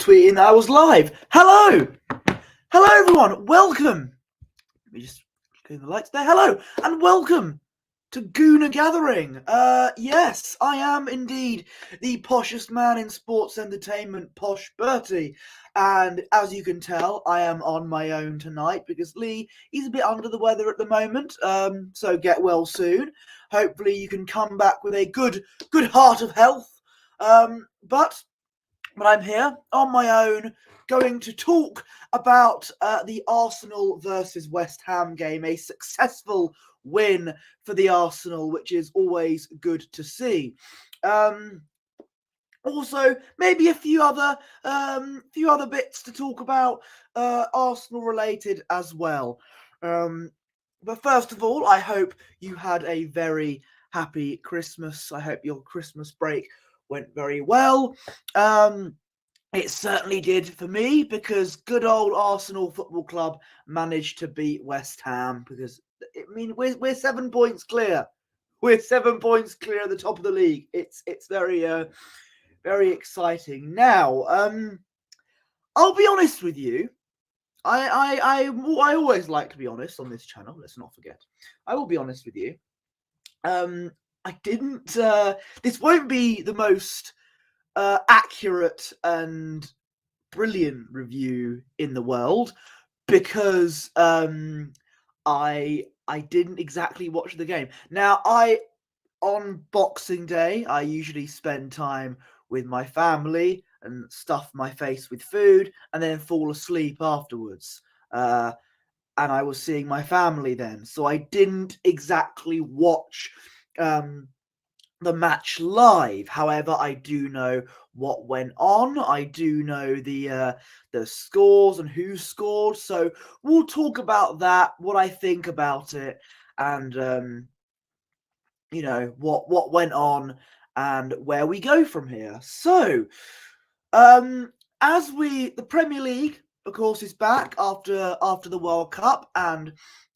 tweeting that I was live. Hello everyone. Welcome. Let me just clear the lights there. Hello and welcome to Gooner Gathering. Yes, I am indeed the poshest man in sports entertainment, Posh Bertie. And as you can tell, I am on my own tonight because Lee, he's a bit under the weather at the moment. So get well soon. Hopefully you can come back with a good heart of health. But I'm here on my own, going to talk about the Arsenal versus West Ham game, a successful win for the Arsenal, which is always good to see. Also, maybe a few other bits to talk about, Arsenal related as well. But first of all, I hope you had a very happy Christmas. I hope your Christmas break went very well. It certainly did for me, because good old Arsenal Football Club managed to beat West Ham. Because we're 7 points clear. We're 7 points clear at the top of the league. It's very exciting. Now, I'll be honest with you. I always like to be honest on this channel. Let's not forget. I will be honest with you. I didn't. This won't be the most accurate and brilliant review in the world, because I didn't exactly watch the game. Now, on Boxing Day, I usually spend time with my family and stuff my face with food and then fall asleep afterwards. And I was seeing my family then, so I didn't exactly watch the match live. However, I do know what went on. I do know the scores and who scored. So we'll talk about that, what I think about it, and what went on and where we go from here. So, the Premier League, of course, is back after the World Cup, and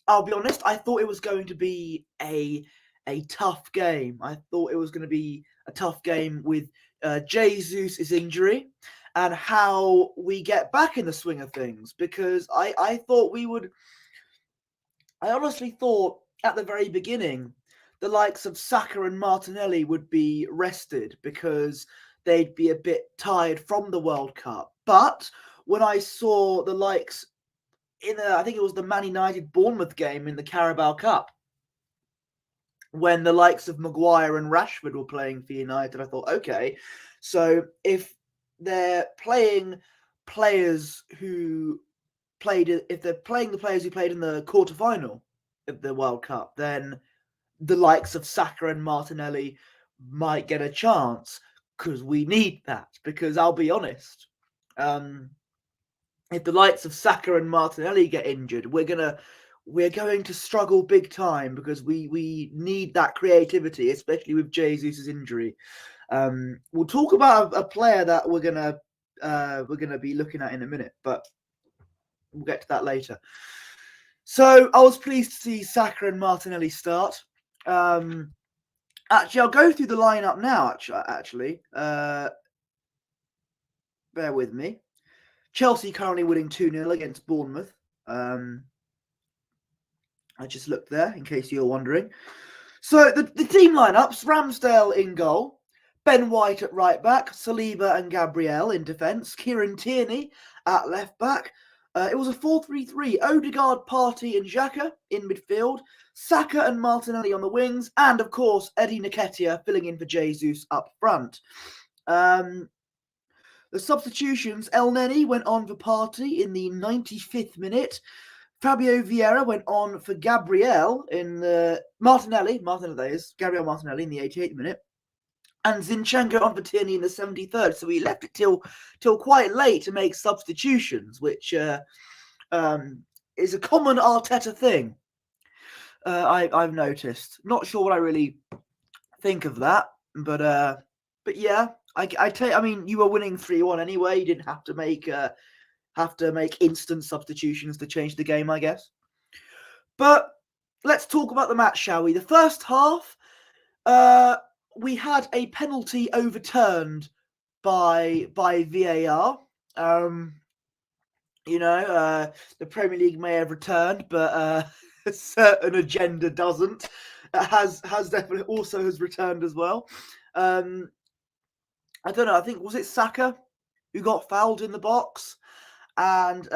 I'll be honest, I thought it was going to be a tough game. I thought it was going to be a tough game with Jesus' injury and how we get back in the swing of things, because I honestly thought at the very beginning the likes of Saka and Martinelli would be rested because they'd be a bit tired from the World Cup. But when I saw the likes I think it was the Man United Bournemouth game in the Carabao Cup, when the likes of Maguire and Rashford were playing for United, I thought, okay, so if they're playing players who played, if they're playing the players who played in the quarterfinal of the World Cup, then the likes of Saka and Martinelli might get a chance, because we need that. Because I'll be honest, if the likes of Saka and Martinelli get injured, we're going to struggle big time, because we need that creativity, especially with Jesus' injury. We'll talk about a player that we're gonna be looking at in a minute, but we'll get to that later. So I was pleased to see Saka and Martinelli start. Actually, I'll go through the lineup now. Actually, bear with me. Chelsea currently winning 2-0 against Bournemouth. I just looked there in case you're wondering. So the team lineups: Ramsdale in goal, Ben White at right back, Saliba and Gabriel in defence, Kieran Tierney at left back. It was a 4-3-3. Odegaard, Partey and Xhaka in midfield, Saka and Martinelli on the wings, and of course Eddie Nketiah filling in for Jesus up front. The substitutions: El Neni went on for Partey in the 95th minute. Fabio Vieira went on for Gabriel in the Gabriel Martinelli in the 88th minute. And Zinchenko on for Tierney in the 73rd. So we left it till quite late to make substitutions, which is a common Arteta thing. I've noticed. Not sure what I really think of that, but yeah, I mean, you were winning 3-1 anyway. You didn't have to make instant substitutions to change the game, I guess. But let's talk about the match, shall we? The first half, we had a penalty overturned by VAR. The Premier League may have returned, but a certain agenda doesn't. It has definitely also has returned as well. I don't know. I think was it Saka who got fouled in the box, and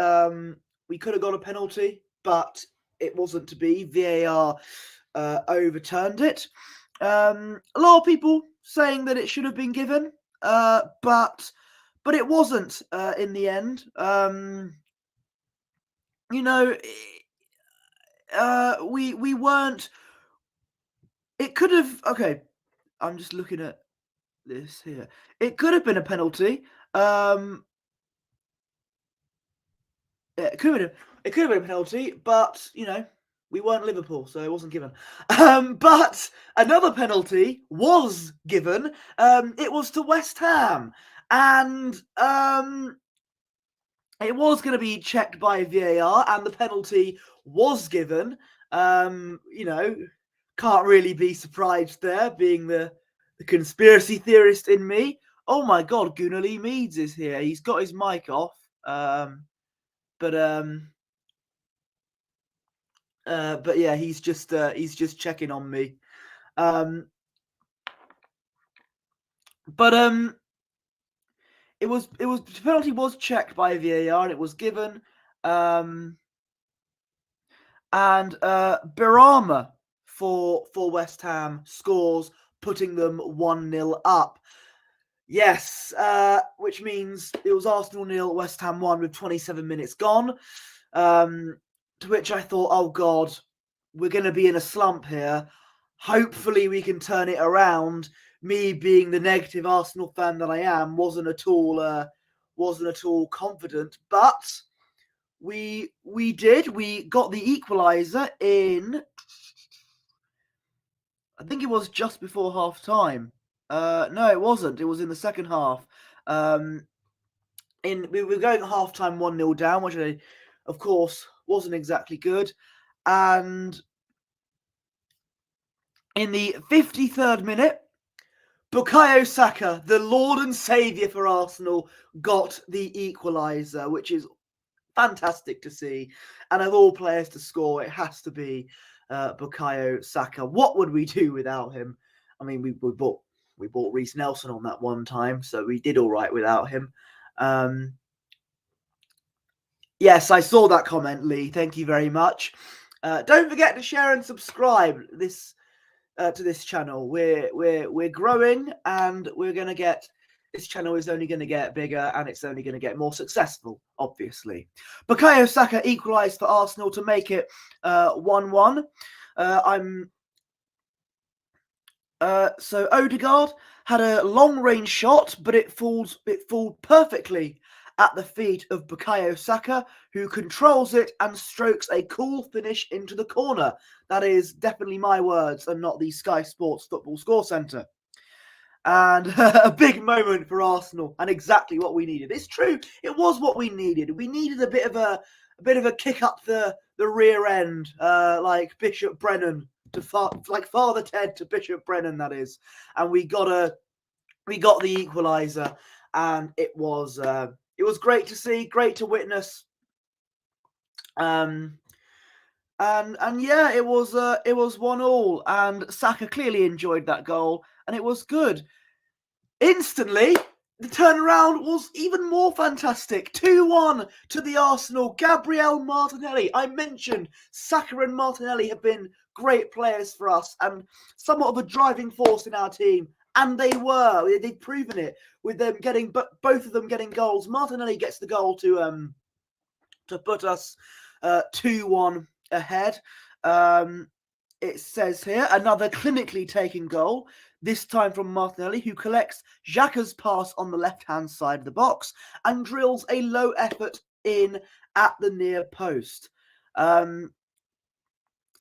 we could have got a penalty, but it wasn't to be. VAR overturned it. A lot of people saying that it should have been given, but it wasn't in the end. We weren't. It could have. Okay, I'm just looking at this here. It could have been a penalty. Yeah, it could have been a penalty, but we weren't Liverpool, so it wasn't given. But another penalty was given. It was to West Ham, and it was going to be checked by VAR, and the penalty was given. Can't really be surprised there, being the conspiracy theorist in me. Oh my God, Gunnar Meads is here. He's got his mic off. But yeah, he's just checking on me. The penalty was checked by VAR and it was given. And Birama for West Ham scores, putting them 1-0 up. Yes, which means it was Arsenal 0, West Ham 1 with 27 minutes gone. To which I thought, oh God, we're going to be in a slump here. Hopefully we can turn it around. Me being the negative Arsenal fan that I am, wasn't at all confident, but we did. We got the equaliser in, I think it was just before half time. No, it wasn't. It was in the second half. We were going at half time 1-0 down, which of course wasn't exactly good. And in the 53rd minute, Bukayo Saka, the Lord and Saviour for Arsenal, got the equaliser, which is fantastic to see. And of all players to score, it has to be Bukayo Saka. What would we do without him? I mean, we bought Reece Nelson on that one time, so we did all right without him. Yes, I saw that comment, Lee. Thank you very much. Don't forget to share and subscribe to this channel. We're growing, and we're going to get, this channel is only going to get bigger, and it's only going to get more successful, obviously. Bukayo Saka equalised for Arsenal to make it 1-1. So Odegaard had a long-range shot, but it falls perfectly at the feet of Bukayo Saka, who controls it and strokes a cool finish into the corner. That is definitely my words and not the Sky Sports Football Score Centre. And a big moment for Arsenal, and exactly what we needed. It's true, it was what we needed. We needed a bit of a kick up the rear end, like Bishop Brennan like Father Ted to Bishop Brennan, that is. And we got the equaliser, and it was great to see, great to witness. And yeah, it was 1-1, and Saka clearly enjoyed that goal, and it was good. Instantly, the turnaround was even more fantastic. 2-1 to the Arsenal. Gabriel Martinelli. I mentioned Saka and Martinelli have been great players for us and somewhat of a driving force in our team. And they were. They've proven it with them getting, both of them getting goals. Martinelli gets the goal to put us 2-1 ahead. It says here, another clinically taken goal, this time from Martinelli, who collects Xhaka's pass on the left-hand side of the box and drills a low effort in at the near post. And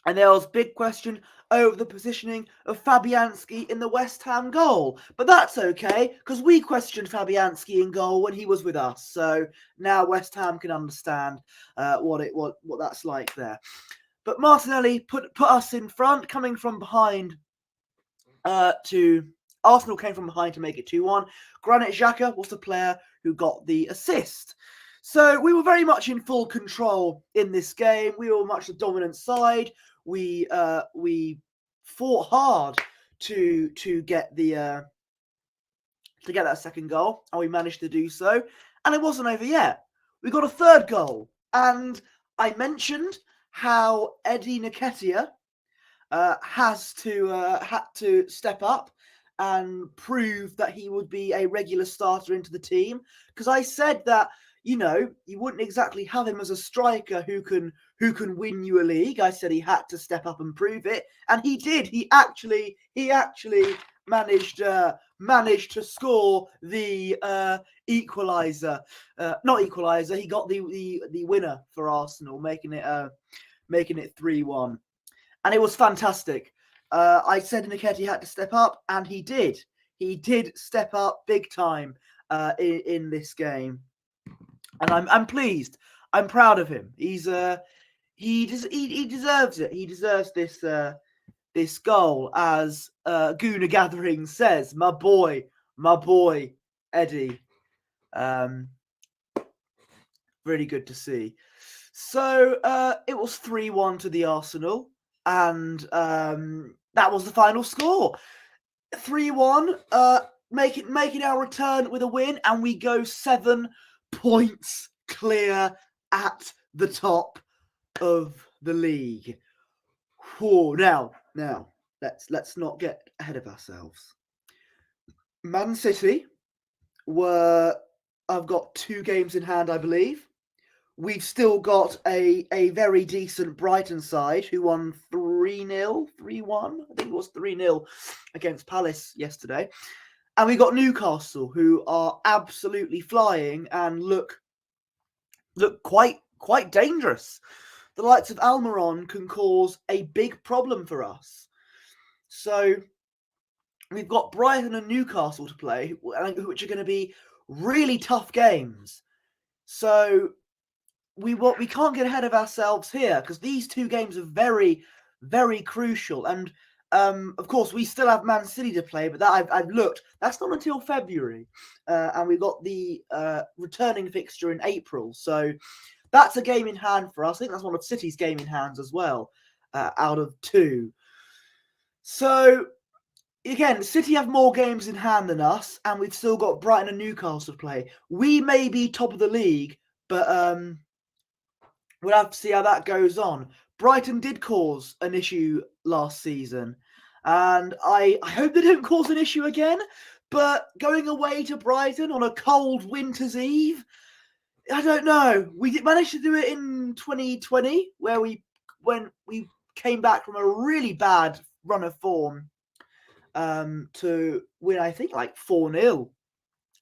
there was a big question over the positioning of Fabianski in the West Ham goal. But that's okay, because we questioned Fabianski in goal when he was with us. So now West Ham can understand what that's like there. But Martinelli put us in front, coming from behind Arsenal came from behind to make it 2-1. Granit Xhaka was the player who got the assist. So we were very much in full control in this game. We were much the dominant side. We fought hard to get the to get that second goal, and we managed to do so. And it wasn't over yet. We got a third goal, and I mentioned how Eddie Nketiah had to step up and prove that he would be a regular starter into the team. Because I said that, you wouldn't exactly have him as a striker who can win you a league. I said he had to step up and prove it, and he did. He actually managed to score the equaliser. Not equaliser. He got the winner for Arsenal, making it 3-1. And it was fantastic. I said Nketiah had to step up, and he did. He did step up big time in this game, and I'm pleased. I'm proud of him. He deserves it. He deserves this goal, as Gooner Gathering says. My boy, Eddie. Really good to see. So it was 3-1 to the Arsenal, and that was the final score. 3-1, making our return with a win, and we go 7 points clear at the top of the league. Whoa, now let's not get ahead of ourselves. Man City I've got 2 games in hand, I believe. We've still got a very decent Brighton side who won 3-0, 3-1. I think it was 3-0 against Palace yesterday. And we got Newcastle, who are absolutely flying and look quite dangerous. The likes of Almiron can cause a big problem for us. So we've got Brighton and Newcastle to play, which are going to be really tough games. So we can't get ahead of ourselves here, because these 2 games are very, very crucial. And of course, we still have Man City to play, but that I've looked, that's not until February, and we've got the returning fixture in April. So that's a game in hand for us. I think that's one of City's game in hands as well, out of 2. So again, City have more games in hand than us, and we've still got Brighton and Newcastle to play. We may be top of the league, but we'll have to see how that goes on. Brighton did cause an issue last season, and I hope they don't cause an issue again. But going away to Brighton on a cold winter's eve, I don't know. We managed to do it in 2020, when we came back from a really bad run of form to win, I think, like 4-0,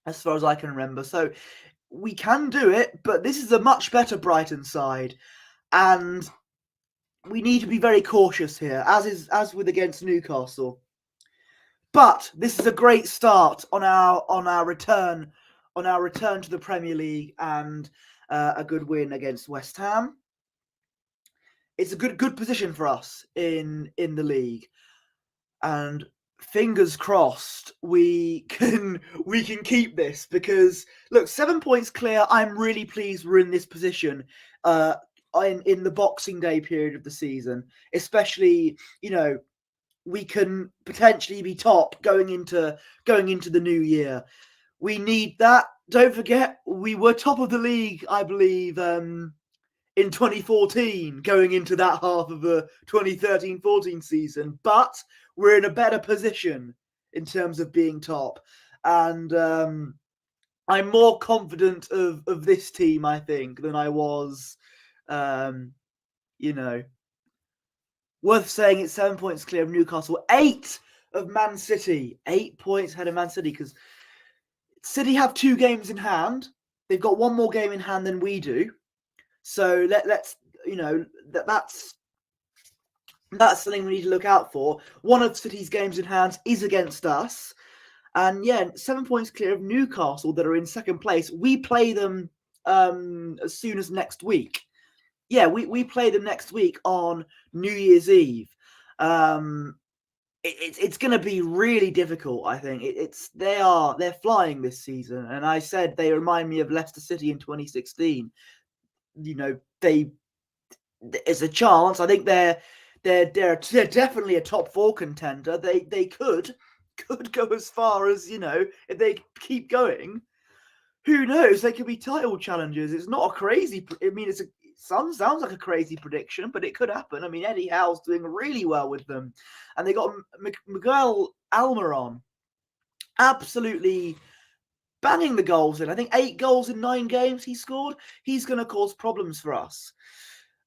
as far as I can remember. So we can do it, but this is a much better Brighton side, and we need to be very cautious here, as with against Newcastle. But this is a great start on our return to the Premier League, and a good win against West Ham. It's a good position for us in the league, and fingers crossed we can keep this, because look, 7 points clear. I'm really pleased we're in this position in the Boxing Day period of the season, especially, we can potentially be top going into the new year. We need that. Don't forget, we were top of the league, I believe, in 2014, going into that half of the 2013-14 season. But we're in a better position in terms of being top. And I'm more confident of this team, I think, than I was, worth saying it's 7 points clear of Newcastle, 8 of Man City, 8 points ahead of Man City, because City have 2 games in hand. They've got 1 more game in hand than we do. So let's that's something we need to look out for. One of City's games in hand is against us. And 7 points clear of Newcastle, that are in second place. We play them as soon as next week. Yeah, we play them next week on New Year's Eve. it's going to be really difficult. I think they're flying this season, and I said they remind me of Leicester City in 2016. You know, there's a chance. I think they're definitely a top 4 contender. They could go as far as, if they keep going. Who knows? They could be title challengers. It's not a crazy. I mean, sounds like a crazy prediction, but it could happen. I mean, Eddie Howe's doing really well with them, and they got Miguel Almiron, absolutely banging the goals in. I think 8 goals in 9 games he scored. He's going to cause problems for us.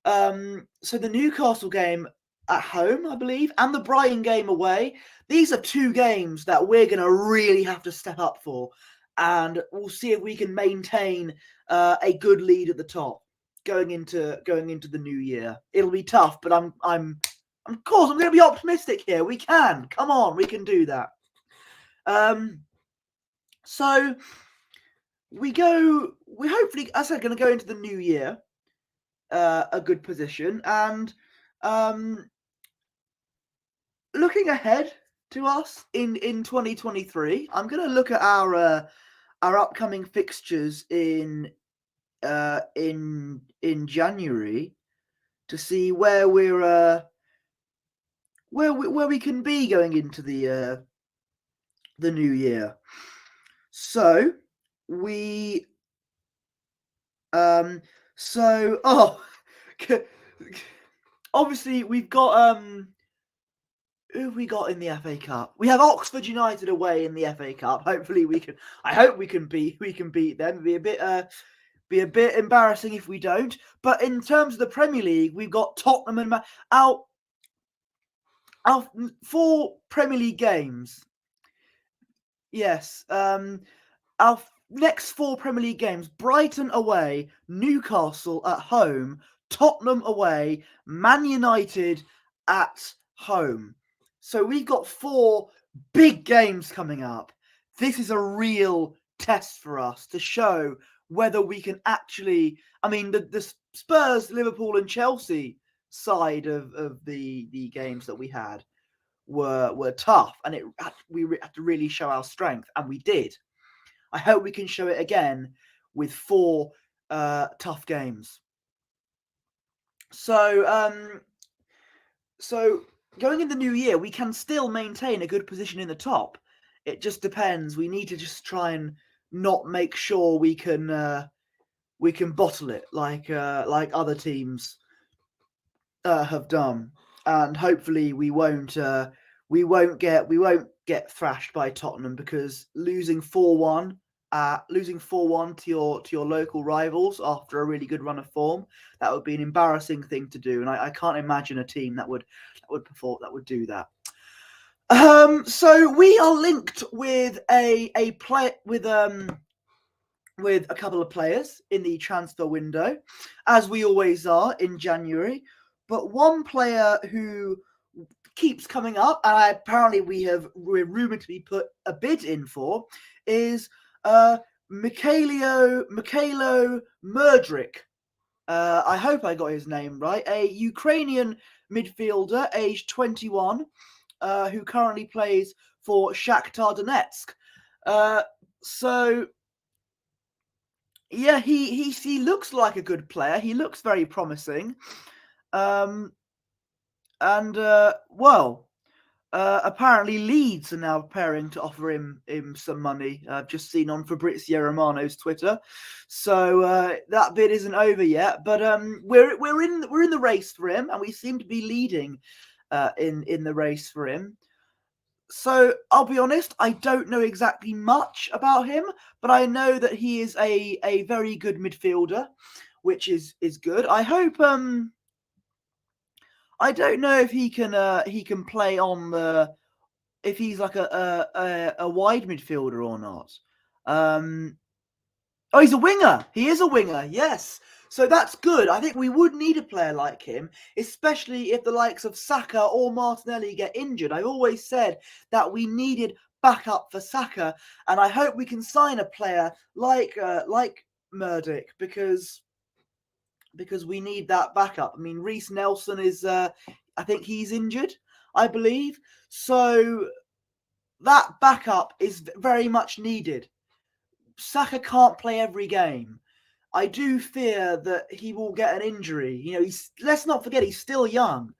So the Newcastle game at home, I believe, and the Brighton game away, these are 2 games that we're going to really have to step up for, and we'll see if we can maintain a good lead at the top going into the new year. It'll be tough, but I'm going to be optimistic here. We can. Come on, we can do that. So we hopefully, as I said, going to go into the new year a good position, and looking ahead to us in 2023, I'm going to look at our upcoming fixtures in January to see where we're where we can be going into the new year. So we obviously we've got who have we got in the FA Cup? We have Oxford United away in the FA Cup. Hopefully I hope we can beat them. It'd be a bit embarrassing if we don't. But in terms of the Premier League, we've got Tottenham and our 4 Premier League games. Yes. Our next 4 Premier League games: Brighton away, Newcastle at home, Tottenham away, Man United at home. So we've got 4 big games coming up. This is a real test for us to show whether we can actually. I mean, the Spurs, Liverpool, and Chelsea side of the games that we had were tough, and we had to really show our strength, and we did. I hope we can show it again with 4 tough games. So going in the new year, we can still maintain a good position in the top. It just depends. We need to just try and not make sure we can bottle it like other teams have done, and hopefully we won't get thrashed by Tottenham, because losing 4-1 to your local rivals after a really good run of form, that would be an embarrassing thing to do, and I can't imagine a team that would do that. So we are linked with with a couple of players in the transfer window, as we always are in January. But one player who keeps coming up, and apparently we're rumoured to be put a bid in for, is Mikhailo Mudryk. I hope I got his name right. A Ukrainian midfielder, aged 21, who currently plays for Shakhtar Donetsk. So yeah, he looks like a good player. He looks very promising. Apparently Leeds are now preparing to offer him some money. I've just seen on Fabrizio Romano's Twitter. So that bid isn't over yet, but we're in the race for him, and we seem to be leading in the race for him. So I'll be honest, I don't know exactly much about him, but I know that he is a very good midfielder, which is good. I hope I don't know if he can play on if he's like a wide midfielder or not. Oh, he's a winger. He is a winger. Yes. So that's good. I think we would need a player like him, especially if the likes of Saka or Martinelli get injured. I've always said that we needed backup for Saka, and I hope we can sign a player like Mudryk, because we need that backup. I mean, Reece Nelson is, I think he's injured. I believe. So that backup is very much needed. Saka can't play every game. I do fear that he will get an injury. You know, let's not forget he's still young.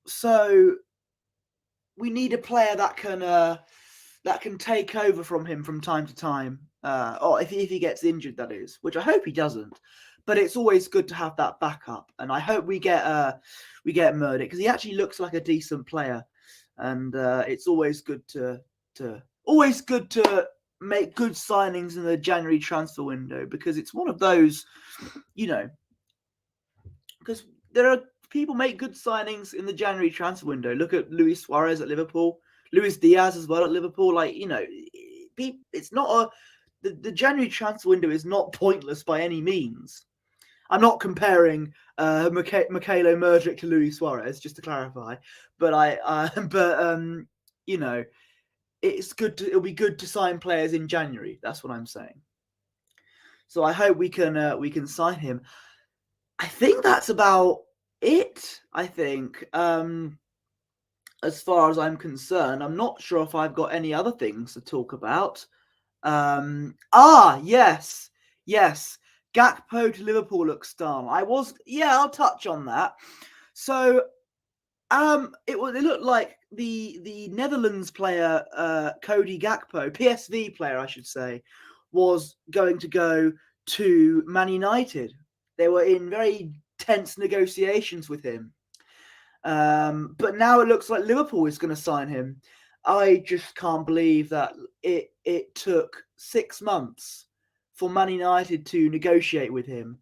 So we need a player that can take over from him from time to time. Or if he gets injured, that is, which I hope he doesn't. But it's always good to have that backup, and I hope we get Mudryk, because he actually looks like a decent player, and it's always good to make good signings in the January transfer window, because it's one of those, because there are people make good signings in the January transfer window. Look at Luis Suarez at Liverpool, Luis Diaz as well at Liverpool. It's not the January transfer window is not pointless by any means. I'm not comparing Mykhailo Mudryk to Luis Suarez, just to clarify, but it's good. It'll be good to sign players in January. That's what I'm saying. So I hope we can sign him. I think that's about it. I think, as far as I'm concerned, I'm not sure if I've got any other things to talk about. Yes. Gakpo to Liverpool looks dull. I'll touch on that. So, it looked like the Netherlands player, Cody Gakpo, PSV player, I should say, was going to go to Man United. They were in very tense negotiations with him. But now it looks like Liverpool is going to sign him. I just can't believe that it took 6 months for Man United to negotiate with him,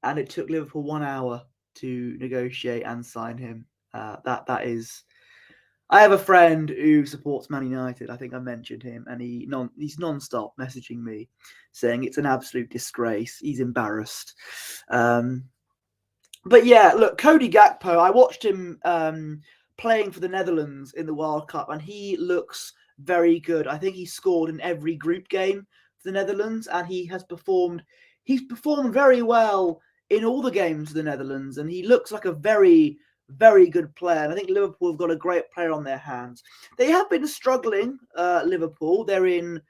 and it took Liverpool 1 hour to negotiate and sign him. That is. I have a friend who supports Man United. I think I mentioned him, and he's non-stop messaging me, saying it's an absolute disgrace. He's embarrassed. But yeah, look, Cody Gakpo. I watched him playing for the Netherlands in the World Cup, and he looks very good. I think he scored in every group game for the Netherlands, and he's performed very well in all the games for the Netherlands, and he looks like a very, very good player. And I think Liverpool have got a great player on their hands. They have been struggling, Liverpool. They're in...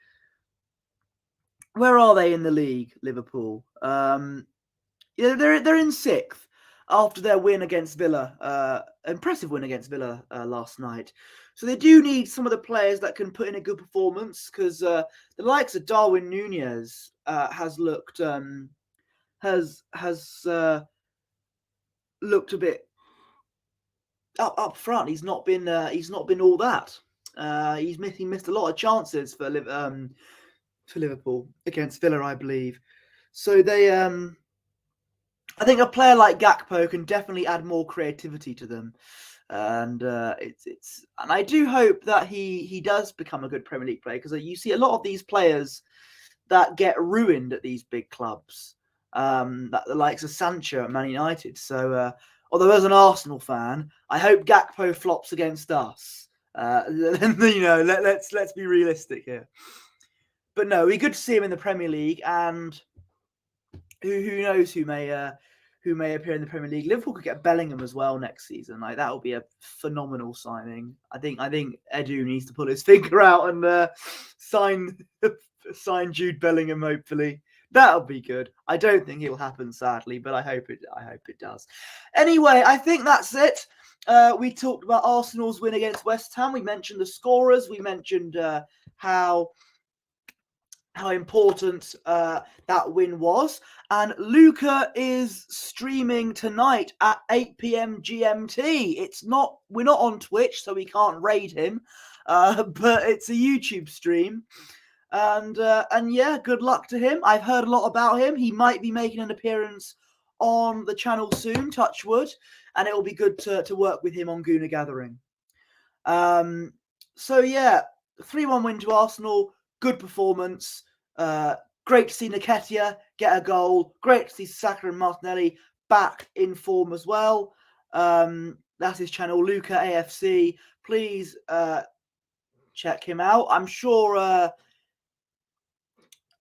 Where are they in the league, Liverpool? They're in 6th after their win against Villa, impressive win against Villa last night. So they do need some of the players that can put in a good performance, because the likes of Darwin Núñez has looked looked a bit up front. He's not been all that. He missed a lot of chances for Liverpool against Villa, I believe. So they I think a player like Gakpo can definitely add more creativity to them, and and I do hope that he does become a good Premier League player, because you see a lot of these players that get ruined at these big clubs, that the likes of Sancho at Man United. So, although as an Arsenal fan, I hope Gakpo flops against us. Let's be realistic here. But no, it'd be good to see him in the Premier League, and who knows who may appear in the Premier League. Liverpool could get Bellingham as well next season. Like, that would be a phenomenal signing. I think Edu needs to pull his finger out and sign Jude Bellingham. Hopefully, that'll be good. I don't think it'll happen, sadly, but I hope it does. Anyway, I think that's it. We talked about Arsenal's win against West Ham. We mentioned the scorers. We mentioned how important that win was. And Luca is streaming tonight at 8 p.m. GMT. We're not on Twitch, so we can't raid him, but it's a YouTube stream. And yeah, good luck to him. I've heard a lot about him. He might be making an appearance on the channel soon, touch wood, and it will be good to work with him on Guna Gathering. So yeah, 3-1 win to Arsenal. Good performance. Great to see Nketiah get a goal. Great to see Saka and Martinelli back in form as well. That's his channel, Luca AFC. Please check him out. I'm sure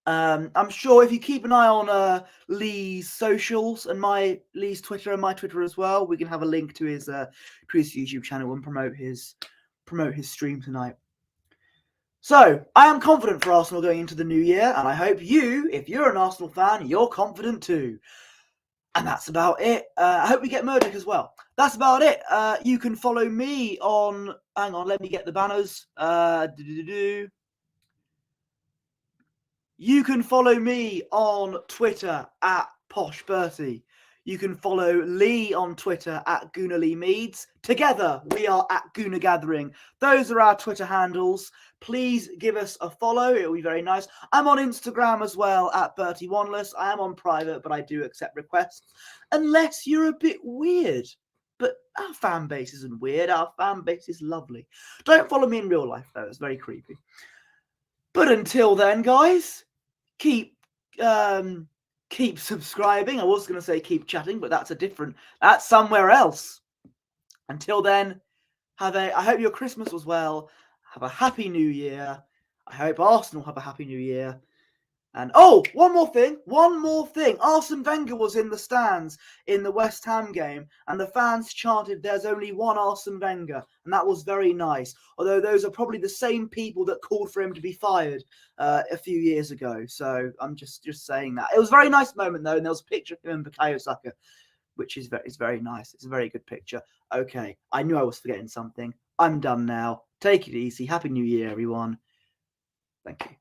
I'm sure if you keep an eye on Lee's socials and Lee's Twitter and my Twitter as well, we can have a link to his YouTube channel and promote his stream tonight. So I am confident for Arsenal going into the new year, and I hope you, if you're an Arsenal fan, you're confident too. And that's about it. I hope we get Mudryk as well. That's about it. You can follow me on. Hang on, let me get the banners. You can follow me on Twitter at Posh Bertie. You can follow Lee on Twitter at Gooner Lee Meads. Together, we are at Gooner Gathering. Those are our Twitter handles. Please give us a follow. It will be very nice. I'm on Instagram as well at Bertie Wanless. I am on private, but I do accept requests. Unless you're a bit weird. But our fan base isn't weird. Our fan base is lovely. Don't follow me in real life, though. It's very creepy. But until then, guys, keep subscribing. I was going to say keep chatting, but that's somewhere else. Until then, I hope your Christmas was well. Have a happy new year. I hope Arsenal have a happy new year. And one more thing. Arsene Wenger was in the stands in the West Ham game, and the fans chanted, "There's only one Arsene Wenger," and that was very nice. Although those are probably the same people that called for him to be fired a few years ago. So I'm just saying that. It was a very nice moment though, and there was a picture of him and Bukayo Saka, which is very nice. It's a very good picture. Okay, I knew I was forgetting something. I'm done now. Take it easy. Happy New Year, everyone. Thank you.